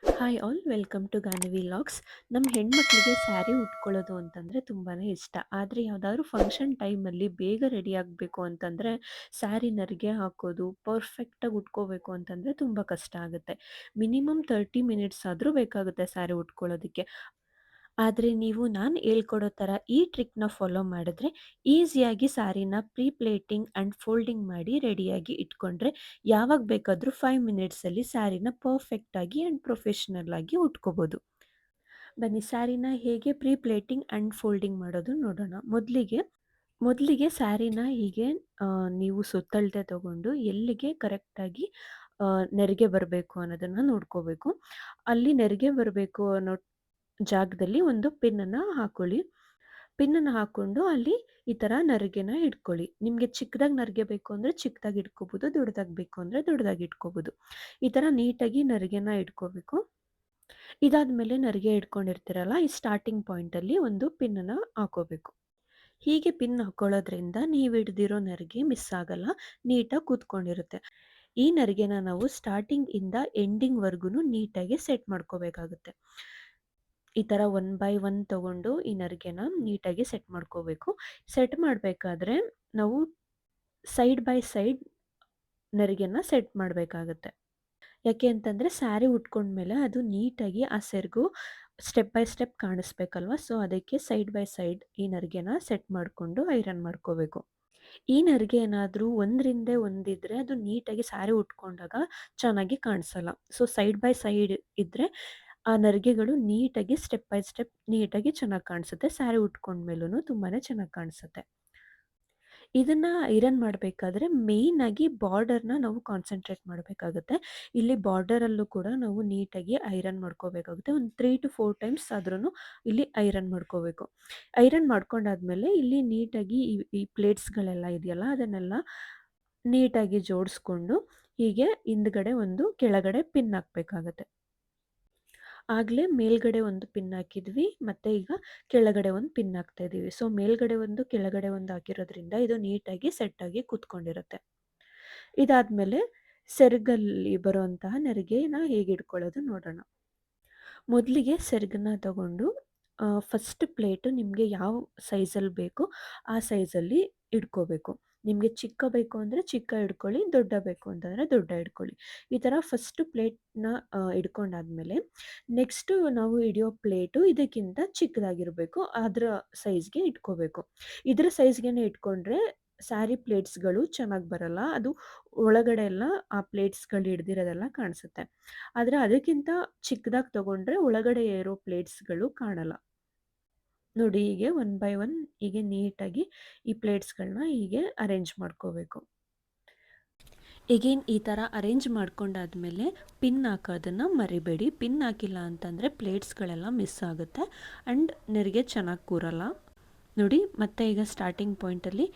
Hi all welcome to Ganavi logs. ನಮ್ಮ ಹೆಣ್ಮಕ್ಳಿಗೆ ಸ್ಯಾರಿ ಉಟ್ಕೊಳ್ಳೋದು ಅಂತಂದರೆ ತುಂಬಾ ಇಷ್ಟ. ಆದರೆ ಯಾವುದಾದ್ರೂ ಫಂಕ್ಷನ್ ಟೈಮಲ್ಲಿ ಬೇಗ ರೆಡಿ ಆಗಬೇಕು ಅಂತಂದರೆ ಸ್ಯಾರಿ ನೆರಿಗೆ ಹಾಕೋದು ಪರ್ಫೆಕ್ಟಾಗಿ ಉಟ್ಕೋಬೇಕು ಅಂತಂದರೆ ತುಂಬ ಕಷ್ಟ ಆಗುತ್ತೆ. ಮಿನಿಮಮ್ 30 ಮಿನಿಟ್ಸ್ ಆದರೂ ಬೇಕಾಗುತ್ತೆ ಸ್ಯಾರಿ ಉಟ್ಕೊಳ್ಳೋದಕ್ಕೆ. ಆದರೆ ನೀವು ನಾನು ಹೇಳ್ಕೊಡೋ ಥರ ಈ ಟ್ರಿಕ್‌ನ ಫಾಲೋ ಮಾಡಿದ್ರೆ ಈಸಿಯಾಗಿ ಸ್ಯಾರಿನ ಪ್ರೀ ಪ್ಲೇಟಿಂಗ್ ಆ್ಯಂಡ್ ಫೋಲ್ಡಿಂಗ್ ಮಾಡಿ ರೆಡಿಯಾಗಿ ಇಟ್ಕೊಂಡ್ರೆ ಯಾವಾಗ ಬೇಕಾದರೂ 5 ಮಿನಿಟ್ಸಲ್ಲಿ ಸ್ಯಾರಿನ ಪರ್ಫೆಕ್ಟಾಗಿ ಆ್ಯಂಡ್ ಪ್ರೊಫೆಷ್ನಲ್ ಆಗಿ ಉಟ್ಕೋಬೋದು. ಬನ್ನಿ ಸ್ಯಾರಿನ ಹೇಗೆ ಪ್ರೀ ಪ್ಲೇಟಿಂಗ್ ಆ್ಯಂಡ್ ಫೋಲ್ಡಿಂಗ್ ಮಾಡೋದು ನೋಡೋಣ. ಮೊದಲಿಗೆ ಸ್ಯಾರಿನ ಹೀಗೆ ನೀವು ಸುತ್ತಳತೆ ತಗೊಂಡು ಎಲ್ಲಿಗೆ ಕರೆಕ್ಟಾಗಿ ನೆರಿಗೆ ಬರಬೇಕು ಅನ್ನೋದನ್ನು ನೋಡ್ಕೋಬೇಕು. ಅಲ್ಲಿ ನೆರಿಗೆ ಬರಬೇಕು ಅನ್ನೋ ಜಾಗದಲ್ಲಿ ಒಂದು ಪಿನ್ನನ್ನು ಹಾಕೊಳ್ಳಿ. ಪಿನ್ನನ್ನು ಹಾಕ್ಕೊಂಡು ಅಲ್ಲಿ ಈ ಥರ ನರಿಗೆನ ಇಟ್ಕೊಳ್ಳಿ. ನಿಮಗೆ ಚಿಕ್ಕದಾಗಿ ನರಿಗೆ ಬೇಕು ಅಂದರೆ ಚಿಕ್ಕದಾಗಿ ಇಟ್ಕೋಬೋದು, ದೊಡ್ಡದಾಗಿ ಬೇಕು ಅಂದರೆ ದೊಡ್ಡದಾಗಿ ಇಟ್ಕೋಬೋದು. ಈ ಥರ ನೀಟಾಗಿ ನರಿಗೆನ ಇಟ್ಕೋಬೇಕು. ಇದಾದ್ಮೇಲೆ ನರಿಗೆ ಇಟ್ಕೊಂಡಿರ್ತೀರಲ್ಲ, ಈ ಸ್ಟಾರ್ಟಿಂಗ್ ಪಾಯಿಂಟಲ್ಲಿ ಒಂದು ಪಿನ್ನನ್ನು ಹಾಕೋಬೇಕು. ಹೀಗೆ ಪಿನ್ ಹಾಕೊಳ್ಳೋದ್ರಿಂದ ನೀವು ಹಿಡ್ದಿರೋ ನರಿಗೆ ಮಿಸ್ ಆಗಲ್ಲ, ನೀಟಾಗಿ ಕೂತ್ಕೊಂಡಿರುತ್ತೆ. ಈ ನರಿಗೆನ ನಾವು ಸ್ಟಾರ್ಟಿಂಗ್ ಇಂದ ಎಂಡಿಂಗ್‌ವರೆಗೂ ನೀಟಾಗಿ ಸೆಟ್ ಮಾಡ್ಕೋಬೇಕಾಗುತ್ತೆ. ಈ ಥರ ಒನ್ ಬೈ ಒನ್ ತಗೊಂಡು ಈ ನರಿಗೆನ ನೀಟಾಗಿ ಸೆಟ್ ಮಾಡ್ಕೋಬೇಕು. ಸೆಟ್ ಮಾಡಬೇಕಾದ್ರೆ ನಾವು ಸೈಡ್ ಬೈ ಸೈಡ್ ನರಿಗೆನ ಸೆಟ್ ಮಾಡಬೇಕಾಗತ್ತೆ. ಯಾಕೆ ಅಂತಂದರೆ ಸ್ಯಾರಿ ಉಟ್ಕೊಂಡ್ಮೇಲೆ ಅದು ನೀಟಾಗಿ ಆ ಸೆರಗು ಸ್ಟೆಪ್ ಬೈ ಸ್ಟೆಪ್ ಕಾಣಿಸ್ಬೇಕಲ್ವ. ಸೊ ಅದಕ್ಕೆ ಸೈಡ್ ಬೈ ಸೈಡ್ ಈ ನರಿಗೆನ ಸೆಟ್ ಮಾಡಿಕೊಂಡು ಐರನ್ ಮಾಡ್ಕೋಬೇಕು. ಈ ನರಿಗೆ ಏನಾದರೂ ಒಂದರಿಂದೆ ಒಂದಿದ್ರೆ ಅದು ನೀಟಾಗಿ ಸ್ಯಾರಿ ಉಟ್ಕೊಂಡಾಗ ಚೆನ್ನಾಗಿ ಕಾಣಿಸಲ್ಲ. ಸೊ ಸೈಡ್ ಬೈ ಸೈಡ್ ಇದ್ದರೆ ಆ ನರಿಗೆಗಳು ನೀಟಾಗಿ ಸ್ಟೆಪ್ ಬೈ ಸ್ಟೆಪ್ ನೀಟಾಗಿ ಚೆನ್ನಾಗಿ ಕಾಣಿಸುತ್ತೆ. ಸ್ಯಾರಿ ಉಟ್ಕೊಂಡ್ಮೇಲೂ ತುಂಬಾ ಚೆನ್ನಾಗಿ ಕಾಣಿಸುತ್ತೆ. ಇದನ್ನ ಐರನ್ ಮಾಡಬೇಕಾದ್ರೆ ಮೇಯ್ನಾಗಿ ಬಾರ್ಡರ್‌ನ ನಾವು ಕಾನ್ಸಂಟ್ರೇಟ್ ಮಾಡಬೇಕಾಗುತ್ತೆ. ಇಲ್ಲಿ ಬಾರ್ಡರಲ್ಲೂ ಕೂಡ ನಾವು ನೀಟಾಗಿ ಐರನ್ ಮಾಡ್ಕೋಬೇಕಾಗುತ್ತೆ. ಒಂದು 3-4 ಟೈಮ್ಸ್ ಆದ್ರೂ ಇಲ್ಲಿ ಐರನ್ ಮಾಡ್ಕೋಬೇಕು. ಐರನ್ ಮಾಡ್ಕೊಂಡಾದ್ಮೇಲೆ ಇಲ್ಲಿ ನೀಟಾಗಿ ಈ ಪ್ಲೇಟ್ಸ್‌ಗಳೆಲ್ಲ ಇದೆಯಲ್ಲ ಅದನ್ನೆಲ್ಲ ನೀಟಾಗಿ ಜೋಡಿಸ್ಕೊಂಡು ಹೀಗೆ ಹಿಂದ್ಗಡೆ ಒಂದು ಕೆಳಗಡೆ ಪಿನ್ ಹಾಕಬೇಕಾಗತ್ತೆ. ಆಗಲೇ ಮೇಲ್ಗಡೆ ಒಂದು ಪಿನ್ ಹಾಕಿದ್ವಿ, ಮತ್ತೆ ಈಗ ಕೆಳಗಡೆ ಒಂದು ಪಿನ್ ಹಾಕ್ತಾ ಇದ್ದೀವಿ. ಸೊ ಮೇಲ್ಗಡೆ ಒಂದು ಕೆಳಗಡೆ ಒಂದು ಹಾಕಿರೋದ್ರಿಂದ ಇದು ನೀಟಾಗಿ ಸೆಟ್ಟಾಗಿ ಕೂತ್ಕೊಂಡಿರುತ್ತೆ. ಇದಾದ್ಮೇಲೆ ಸೆರಗಲ್ಲಿ ಬರುವಂತಹ ನೆರಿಗೆನ ಹೇಗೆ ಇಟ್ಕೊಳ್ಳೋದು ನೋಡೋಣ. ಮೊದಲಿಗೆ ಸೆರಗನ್ನ ತಗೊಂಡು ಫಸ್ಟ್ ಪ್ಲೇಟು ನಿಮಗೆ ಯಾವ ಸೈಜಲ್ಲಿ ಬೇಕೋ ಆ ಸೈಜಲ್ಲಿ ಇಟ್ಕೋಬೇಕು. ನಿಮಗೆ ಚಿಕ್ಕ ಬೇಕು ಅಂದರೆ ಚಿಕ್ಕ ಇಟ್ಕೊಳ್ಳಿ, ದೊಡ್ಡ ಬೇಕು ಅಂತಂದರೆ ದೊಡ್ಡ ಇಟ್ಕೊಳ್ಳಿ. ಈ ಥರ ಫಸ್ಟು ಪ್ಲೇಟ್‌ನ ಇಟ್ಕೊಂಡಾದ್ಮೇಲೆ ನೆಕ್ಸ್ಟು ನಾವು ಹಿಡಿಯೋ ಪ್ಲೇಟು ಇದಕ್ಕಿಂತ ಚಿಕ್ಕದಾಗಿರಬೇಕು. ಅದರ ಸೈಜ್‌ಗೆ ಇಟ್ಕೋಬೇಕು. ಇದರ ಸೈಜ್‌ಗೆನೆ ಇಟ್ಕೊಂಡ್ರೆ ಸ್ಯಾರಿ ಪ್ಲೇಟ್ಸ್‌ಗಳು ಚೆನ್ನಾಗಿ ಬರಲ್ಲ. ಅದು ಒಳಗಡೆ ಎಲ್ಲ ಆ ಪ್ಲೇಟ್ಸ್‌ಗಳು ಹಿಡ್ದಿರೋದೆಲ್ಲ ಕಾಣಿಸುತ್ತೆ. ಆದರೆ ಅದಕ್ಕಿಂತ ಚಿಕ್ಕದಾಗಿ ತಗೊಂಡ್ರೆ ಒಳಗಡೆ ಇರೋ ಪ್ಲೇಟ್ಸ್‌ಗಳು ಕಾಣಲ್ಲ. ನೋಡಿ ಹೀಗೆ ಒನ್ ಬೈ ಒನ್ ಹೀಗೆ ನೀಟಾಗಿ ಈ ಪ್ಲೇಟ್ಸ್‌ಗಳನ್ನ ಹೀಗೆ ಅರೇಂಜ್ ಮಾಡ್ಕೋಬೇಕು. ಎಗೇನ್ ಈ ಥರ ಅರೇಂಜ್ ಮಾಡ್ಕೊಂಡಾದ್ಮೇಲೆ ಪಿನ್ ಹಾಕೋದನ್ನು ಮರಿಬೇಡಿ. ಪಿನ್ ಹಾಕಿಲ್ಲ ಅಂತಂದರೆ ಪ್ಲೇಟ್ಸ್‌ಗಳೆಲ್ಲ ಮಿಸ್ ಆಗುತ್ತೆ ಆ್ಯಂಡ್ ನೆರಿಗೆ ಚೆನ್ನಾಗಿ ಕೂರಲ್ಲ. ನೋಡಿ ಮತ್ತೆ ಈಗ ಸ್ಟಾರ್ಟಿಂಗ್ ಪಾಯಿಂಟಲ್ಲಿ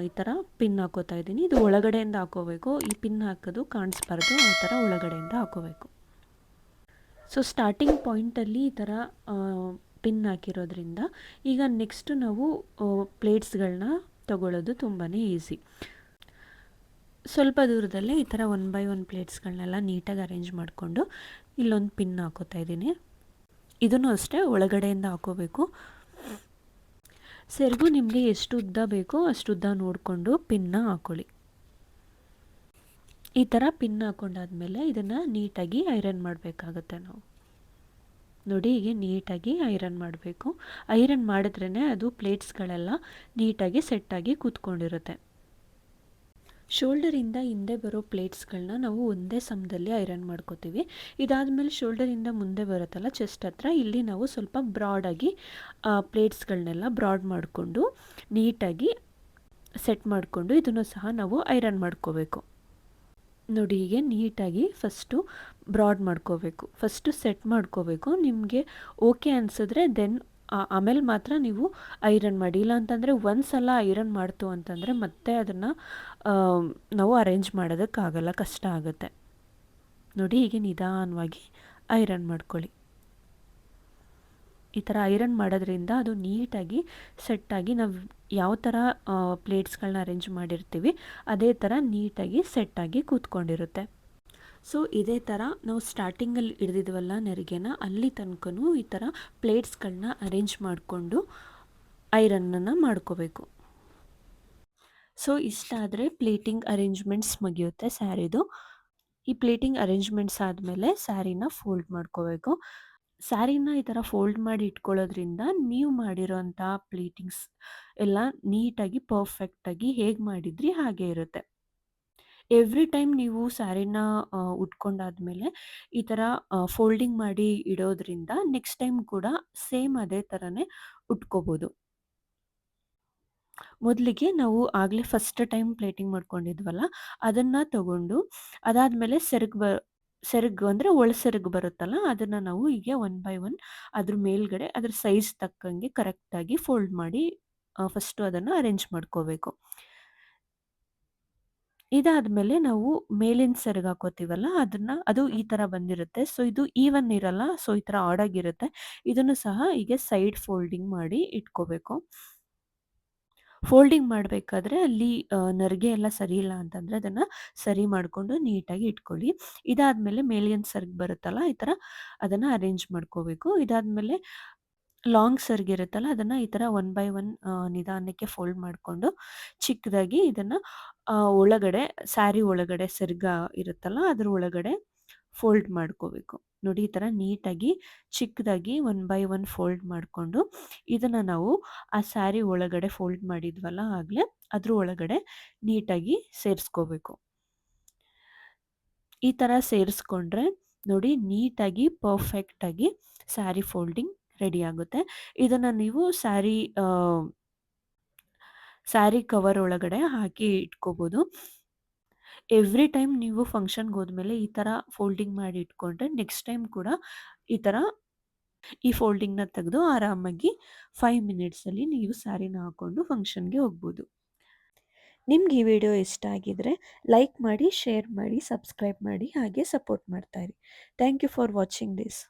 ಈ ಥರ ಪಿನ್ ಹಾಕೋತಾ ಇದ್ದೀನಿ. ಇದು ಒಳಗಡೆಯಿಂದ ಹಾಕೋಬೇಕು. ಈ ಪಿನ್ ಹಾಕೋದು ಕಾಣಿಸ್ಬಾರ್ದು, ಆ ಥರ ಒಳಗಡೆಯಿಂದ ಹಾಕೋಬೇಕು. ಸೊ ಸ್ಟಾರ್ಟಿಂಗ್ ಪಾಯಿಂಟಲ್ಲಿ ಈ ಥರ ಪಿನ್ ಹಾಕಿರೋದ್ರಿಂದ ಈಗ ನೆಕ್ಸ್ಟು ನಾವು ಪ್ಲೇಟ್ಸ್ಗಳನ್ನ ತಗೊಳ್ಳೋದು ತುಂಬಾ ಈಸಿ. ಸ್ವಲ್ಪ ದೂರದಲ್ಲೇ ಈ ಥರ ಒನ್ ಬೈ ಒನ್ ಪ್ಲೇಟ್ಸ್ಗಳನ್ನೆಲ್ಲ ನೀಟಾಗಿ ಅರೇಂಜ್ ಮಾಡಿಕೊಂಡು ಇಲ್ಲೊಂದು ಪಿನ್ ಹಾಕೋತಾ ಇದ್ದೀನಿ. ಇದನ್ನು ಅಷ್ಟೇ ಒಳಗಡೆಯಿಂದ ಹಾಕೋಬೇಕು. ಸೆರಗು ನಿಮಗೆ ಎಷ್ಟು ಉದ್ದ ಬೇಕೋ ಅಷ್ಟು ಉದ್ದ ನೋಡಿಕೊಂಡು ಪಿನ್ನ ಹಾಕ್ಕೊಳ್ಳಿ. ಈ ಥರ ಪಿನ್ ಹಾಕೊಂಡಾದ್ಮೇಲೆ ಇದನ್ನು ನೀಟಾಗಿ ಐರನ್ ಮಾಡಬೇಕಾಗತ್ತೆ ನಾವು. ನೋಡಿ ಹೀಗೆ ನೀಟಾಗಿ ಐರನ್ ಮಾಡಬೇಕು. ಐರನ್ ಮಾಡಿದ್ರೇ ಅದು ಪ್ಲೇಟ್ಸ್ಗಳೆಲ್ಲ ನೀಟಾಗಿ ಸೆಟ್ಟಾಗಿ ಕೂತ್ಕೊಂಡಿರುತ್ತೆ. ಶೋಲ್ಡರಿಂದ ಹಿಂದೆ ಬರೋ ಪ್ಲೇಟ್ಸ್ಗಳನ್ನ ನಾವು ಒಂದೇ ಸಮದಲ್ಲಿ ಐರನ್ ಮಾಡ್ಕೋತೀವಿ. ಇದಾದಮೇಲೆ ಶೋಲ್ಡರಿಂದ ಮುಂದೆ ಬರುತ್ತಲ್ಲ ಚೆಸ್ಟ್ ಹತ್ರ, ಇಲ್ಲಿ ನಾವು ಸ್ವಲ್ಪ ಬ್ರಾಡಾಗಿ ಪ್ಲೇಟ್ಸ್ಗಳನ್ನೆಲ್ಲ ಬ್ರಾಡ್ ಮಾಡಿಕೊಂಡು ನೀಟಾಗಿ ಸೆಟ್ ಮಾಡಿಕೊಂಡು ಇದನ್ನು ಸಹ ನಾವು ಐರನ್ ಮಾಡ್ಕೋಬೇಕು. ನೋಡಿ ಹೀಗೆ ನೀಟಾಗಿ ಫಸ್ಟು ಬ್ರಾಡ್ ಮಾಡ್ಕೋಬೇಕು. ಫಸ್ಟು ಸೆಟ್ ಮಾಡ್ಕೋಬೇಕು. ನಿಮಗೆ ಓಕೆ ಅನಿಸಿದ್ರೆ ದೆನ್ ಆಮೇಲೆ ಮಾತ್ರ ನೀವು ಐರನ್ ಮಾಡಿ. ಇಲ್ಲ ಅಂತಂದರೆ ಒಂದು ಸಲ ಐರನ್ ಮಾಡ್ತು ಅಂತಂದರೆ ಮತ್ತೆ ಅದನ್ನು ನಾವು ಅರೇಂಜ್ ಮಾಡೋದಕ್ಕಾಗಲ್ಲ, ಕಷ್ಟ ಆಗುತ್ತೆ. ನೋಡಿ ಹೀಗೆ ನಿಧಾನವಾಗಿ ಐರನ್ ಮಾಡ್ಕೊಳ್ಳಿ. ಈ ಥರ ಐರನ್ ಮಾಡೋದ್ರಿಂದ ಅದು ನೀಟಾಗಿ ಸೆಟ್ಟಾಗಿ ನಾವು ಯಾವ ಥರ ಪ್ಲೇಟ್ಸ್ಗಳನ್ನ ಅರೇಂಜ್ ಮಾಡಿರ್ತೀವಿ ಅದೇ ಥರ ನೀಟಾಗಿ ಸೆಟ್ಟಾಗಿ ಕೂತ್ಕೊಂಡಿರುತ್ತೆ. ಸೊ ಇದೇ ಥರ ನಾವು ಸ್ಟಾರ್ಟಿಂಗಲ್ಲಿ ಹಿಡ್ದಿದ್ವಲ್ಲ ನೆರಿಗೆನ, ಅಲ್ಲಿ ತನಕನೂ ಈ ಥರ ಪ್ಲೇಟ್ಸ್ಗಳನ್ನ ಅರೇಂಜ್ ಮಾಡಿಕೊಂಡು ಐರನ್ನನ್ನು ಮಾಡ್ಕೋಬೇಕು. ಸೊ ಇಷ್ಟಾದರೆ ಪ್ಲೇಟಿಂಗ್ ಅರೇಂಜ್ಮೆಂಟ್ಸ್ ಮುಗಿಯುತ್ತೆ ಸ್ಯಾರಿದು. ಈ ಪ್ಲೇಟಿಂಗ್ ಅರೇಂಜ್ಮೆಂಟ್ಸ್ ಆದಮೇಲೆ ಸ್ಯಾರಿನ ಫೋಲ್ಡ್ ಮಾಡ್ಕೋಬೇಕು. ಸ್ಯಾರಿನ ಈ ಥರ ಫೋಲ್ಡ್ ಮಾಡಿ ಇಟ್ಕೊಳ್ಳೋದ್ರಿಂದ ನೀವು ಮಾಡಿರೋಂಥ ಪ್ಲೇಟಿಂಗ್ಸ್ ಎಲ್ಲ ನೀಟಾಗಿ ಪರ್ಫೆಕ್ಟಾಗಿ ಹೇಗೆ ಮಾಡಿದ್ರಿ ಹಾಗೆ ಇರುತ್ತೆ. ಎವ್ರಿ ಟೈಮ್ ನೀವು ಸ್ಯಾರಿನ ಉಟ್ಕೊಂಡಾದ್ಮೇಲೆ ಈ ಥರ ಫೋಲ್ಡಿಂಗ್ ಮಾಡಿ ಇಡೋದ್ರಿಂದ ನೆಕ್ಸ್ಟ್ ಟೈಮ್ ಕೂಡ ಸೇಮ್ ಅದೇ ಥರನೇ ಉಟ್ಕೋಬೋದು. ಮೊದಲಿಗೆ ನಾವು ಆಗಲೇ ಫಸ್ಟ್ ಟೈಮ್ ಪ್ಲೇಟಿಂಗ್ ಮಾಡ್ಕೊಂಡಿದ್ವಲ್ಲ, ಅದನ್ನು ತಗೊಂಡು ಅದಾದಮೇಲೆ ಸೆರಗು ಅಂದರೆ ಒಳ ಸೆರಗು ಬರುತ್ತಲ್ಲ, ಅದನ್ನು ನಾವು ಹೀಗೆ ಒನ್ ಬೈ ಒನ್ ಅದ್ರ ಮೇಲ್ಗಡೆ ಅದ್ರ ಸೈಜ್ ತಕ್ಕಂಗೆ ಕರೆಕ್ಟಾಗಿ ಫೋಲ್ಡ್ ಮಾಡಿ ಫಸ್ಟು ಅದನ್ನು ಅರೇಂಜ್ ಮಾಡ್ಕೋಬೇಕು. ಇದಾದ್ಮೇಲೆ ನಾವು ಮೇಲಿನ ಸೆರಗು ಹಾಕೋತೀವಲ್ಲ, ಅದು ಈ ಥರ ಬಂದಿರುತ್ತೆ. ಸೊ ಇದು ಈವನ್ ಇರಲ್ಲ. ಸೊ ಈ ಥರ ಆಡ್ ಆಗಿರುತ್ತೆ. ಇದನ್ನು ಸಹ ಹೀಗೆ ಸೈಡ್ ಫೋಲ್ಡಿಂಗ್ ಮಾಡಿ ಇಟ್ಕೋಬೇಕು. ಫೋಲ್ಡಿಂಗ್ ಮಾಡಬೇಕಾದ್ರೆ ಅಲ್ಲಿ ನೆರಿಗೆ ಎಲ್ಲ ಸರಿ ಇಲ್ಲ ಅಂತಂದರೆ ಅದನ್ನು ಸರಿ ಮಾಡಿಕೊಂಡು ನೀಟಾಗಿ ಇಟ್ಕೊಳ್ಳಿ. ಇದಾದಮೇಲೆ ಮೇಲಿನ ಸೆರಗು ಬರುತ್ತಲ್ಲ, ಈ ಥರ ಅದನ್ನು ಅರೇಂಜ್ ಮಾಡ್ಕೋಬೇಕು. ಇದಾದಮೇಲೆ ಲಾಂಗ್ ಸೆರಗು ಇರುತ್ತಲ್ಲ, ಅದನ್ನು ಈ ಥರ ಒನ್ ಬೈ ಒನ್ ನಿಧಾನಕ್ಕೆ ಫೋಲ್ಡ್ ಮಾಡಿಕೊಂಡು ಚಿಕ್ಕದಾಗಿ ಇದನ್ನು ಒಳಗಡೆ ಸ್ಯಾರಿ ಒಳಗಡೆ ಸೆರಗ ಇರುತ್ತಲ್ಲ, ಅದ್ರ ಒಳಗಡೆ ಫೋಲ್ಡ್ ಮಾಡ್ಕೋಬೇಕು. ನೋಡಿ ಈ ಥರ ನೀಟಾಗಿ ಚಿಕ್ಕದಾಗಿ ಒನ್ ಬೈ ಒನ್ ಫೋಲ್ಡ್ ಮಾಡಿಕೊಂಡು ಇದನ್ನು ನಾವು ಆ ಸ್ಯಾರಿ ಒಳಗಡೆ ಫೋಲ್ಡ್ ಮಾಡಿದ್ವಲ್ಲ ಆಗಲೇ, ಅದ್ರ ಒಳಗಡೆ ನೀಟಾಗಿ ಸೇರಿಸ್ಕೋಬೇಕು. ಈ ಥರ ಸೇರಿಸ್ಕೊಂಡ್ರೆ ನೋಡಿ ನೀಟಾಗಿ ಪರ್ಫೆಕ್ಟಾಗಿ ಸ್ಯಾರಿ ಫೋಲ್ಡಿಂಗ್ ರೆಡಿ ಆಗುತ್ತೆ. ಇದನ್ನು ನೀವು ಸ್ಯಾರಿ ಕವರ್ ಒಳಗಡೆ ಹಾಕಿ ಇಟ್ಕೋಬೋದು. ಎವ್ರಿ ಟೈಮ್ ನೀವು ಫಂಕ್ಷನ್ಗೆ ಹೋದ್ಮೇಲೆ ಈ ಥರ ಫೋಲ್ಡಿಂಗ್ ಮಾಡಿ ಇಟ್ಕೊಂಡ್ರೆ ನೆಕ್ಸ್ಟ್ ಟೈಮ್ ಕೂಡ ಈ ಥರ ಈ ಫೋಲ್ಡಿಂಗ್ನ ತೆಗೆದು ಆರಾಮಾಗಿ 5 ಮಿನಿಟ್ಸಲ್ಲಿ ನೀವು ಸ್ಯಾರಿನ ಹಾಕ್ಕೊಂಡು ಫಂಕ್ಷನ್ಗೆ ಹೋಗ್ಬೋದು. ನಿಮ್ಗೆ ಈ ವಿಡಿಯೋ ಇಷ್ಟ ಆಗಿದ್ರೆ ಲೈಕ್ ಮಾಡಿ, ಶೇರ್ ಮಾಡಿ, ಸಬ್ಸ್ಕ್ರೈಬ್ ಮಾಡಿ, ಹಾಗೆ ಸಪೋರ್ಟ್ ಮಾಡ್ತಾ ಇರಿ. Thank you for watching this.